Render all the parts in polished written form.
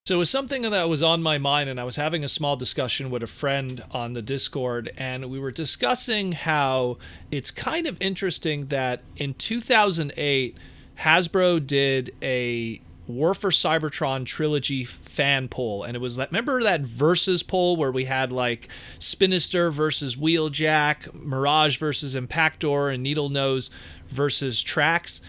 So it was something that was on my mind, and I was having a small discussion with a friend on the Discord, and we were discussing how it's kind of interesting that in 2008, Hasbro did a War for Cybertron trilogy fan poll, and it was that, remember that versus poll where we had like Spinister versus Wheeljack, Mirage versus Impactor, and Needlenose versus Tracks.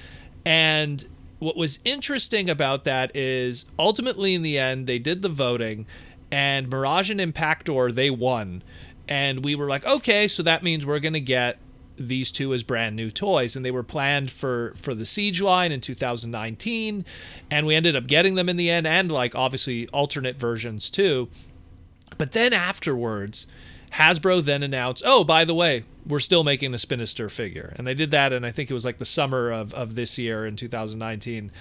And what was interesting about that is ultimately in the end they did the voting, and Mirage and Impactor, they won, and we were like, okay, so that means we're going to get these two as brand new toys, and they were planned for the Siege line in 2019, and we ended up getting them in the end, and like obviously alternate versions too. But then afterwards, Hasbro then announced, oh, by the way, we're still making a Spinister figure. And they did that, and I think it was like the summer of this year in 2019.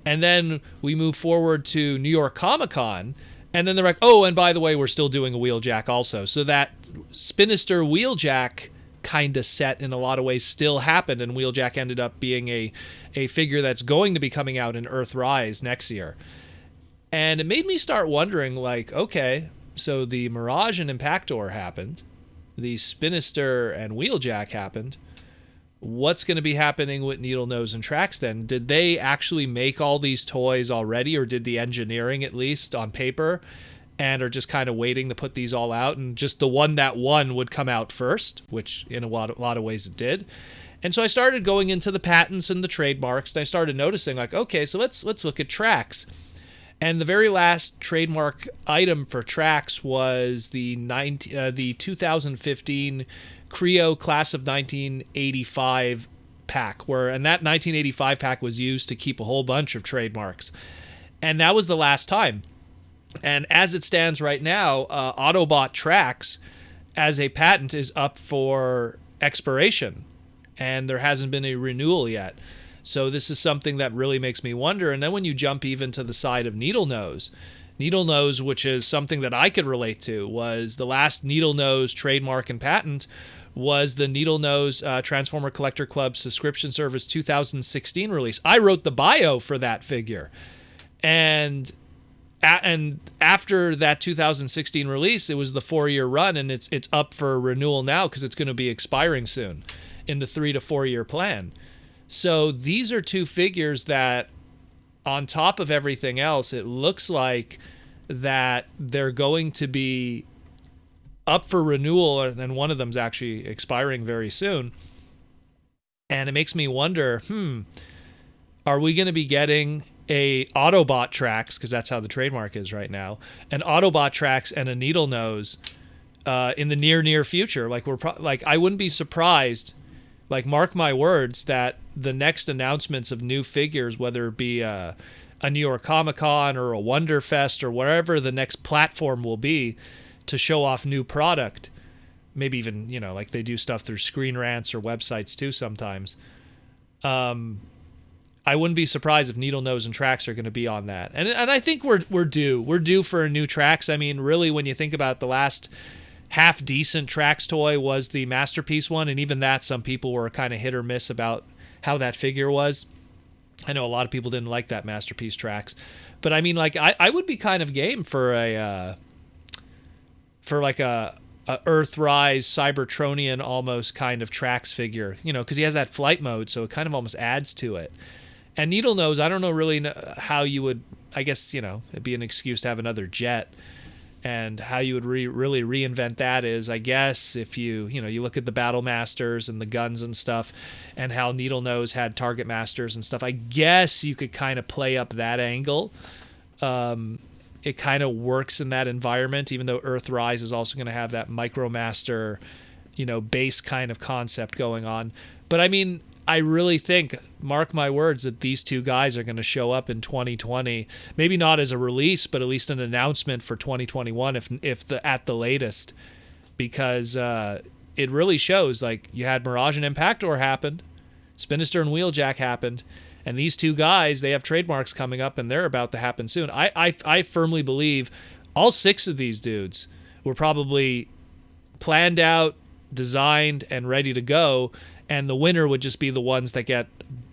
And then we moved forward to New York Comic Con, and then they're like, oh, and by the way, we're still doing a Wheeljack also. So that Spinister Wheeljack kind of set in a lot of ways still happened, and Wheeljack ended up being a figure that's going to be coming out in Earthrise next year. And it made me start wondering, like, okay, so the Mirage and Impactor happened, the Spinister and Wheeljack happened. What's going to be happening with Needlenose and Tracks then? Did they actually make all these toys already, or did the engineering at least on paper, and are just kind of waiting to put these all out, and just the one that won would come out first, which in a lot of ways it did. And so I started going into the patents and the trademarks, and I started noticing, like, okay, so let's look at Tracks. And the very last trademark item for Tracks was the 2015 Creo Class of 1985 pack, and that 1985 pack was used to keep a whole bunch of trademarks. And that was the last time. And as it stands right now, Autobot Tracks as a patent is up for expiration, and there hasn't been a renewal yet. So this is something that really makes me wonder. And then when you jump even to the side of Needlenose, which is something that I could relate to, was the last Needlenose trademark and patent was the Needlenose Transformer Collector Club Subscription Service 2016 release. I wrote the bio for that figure. And after that 2016 release, it was the 4-year run, and it's up for renewal now because it's going to be expiring soon in the 3 to 4 year plan. So these are two figures that, on top of everything else, it looks like that they're going to be up for renewal, and one of them's actually expiring very soon. And it makes me wonder, are we going to be getting a Autobot Tracks, because that's how the trademark is right now, an Autobot Tracks and a Needlenose in the near future? Like I wouldn't be surprised, like, mark my words, that the next announcements of new figures, whether it be a New York Comic Con or a Wonderfest or wherever the next platform will be to show off new product, maybe even, like they do stuff through Screen Rants or websites too sometimes. I wouldn't be surprised if Needlenose and Tracks are going to be on that. And I think we're due. We're due for a new Tracks. I mean, really, when you think about the last half decent Tracks toy was the Masterpiece one, and even that, some people were kind of hit or miss about how that figure was. I know a lot of people didn't like that Masterpiece Tracks, but I mean, like, I would be kind of game for a Earthrise Cybertronian almost kind of Tracks figure, because he has that flight mode, so it kind of almost adds to it. And Needlenose, I don't know really how you would, I guess, it'd be an excuse to have another jet. And how you would really reinvent that is, I guess, if you look at the Battle Masters and the guns and stuff, and how Needlenose had Target Masters and stuff, I guess you could kind of play up that angle. It kind of works in that environment, even though Earthrise is also going to have that Micromaster, base kind of concept going on. But I mean, I really think, mark my words, that these two guys are going to show up in 2020. Maybe not as a release, but at least an announcement for 2021, if at the latest, because it really shows, like, you had Mirage and Impactor happened, Spinister and Wheeljack happened, and these two guys, they have trademarks coming up, and they're about to happen soon. I firmly believe all 6 of these dudes were probably planned out, designed, and ready to go, and the winner would just be the ones that get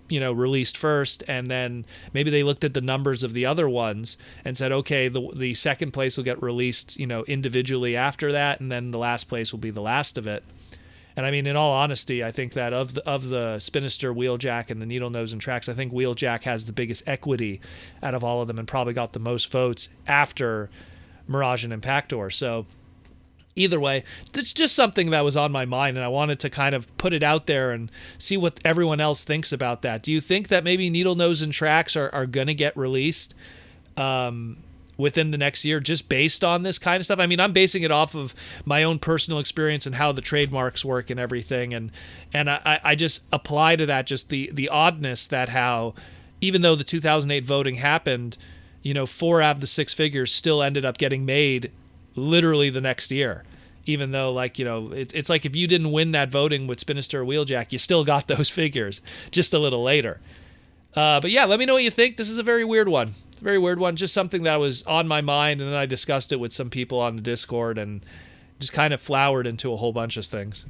released first, and then maybe they looked at the numbers of the other ones and said, okay, the second place will get released, individually after that, and then the last place will be the last of it. And I mean, in all honesty, I think that of the Spinister, Wheeljack, and the Needlenose and Tracks, I think Wheeljack has the biggest equity out of all of them and probably got the most votes after Mirage and Impactor. So either way, it's just something that was on my mind, and I wanted to kind of put it out there and see what everyone else thinks about that. Do you think that maybe Needlenose and Tracks are going to get released within the next year just based on this kind of stuff? I mean, I'm basing it off of my own personal experience and how the trademarks work and everything, and I just apply to that just the oddness that how, even though the 2008 voting happened, 4 out of the 6 figures still ended up getting made literally the next year, even though it's like if you didn't win that voting with Spinister or Wheeljack, you still got those figures just a little later. But yeah, let me know what you think. This is a very weird one. It's a very weird one. Just something that was on my mind, and then I discussed it with some people on the Discord and just kind of flowered into a whole bunch of things.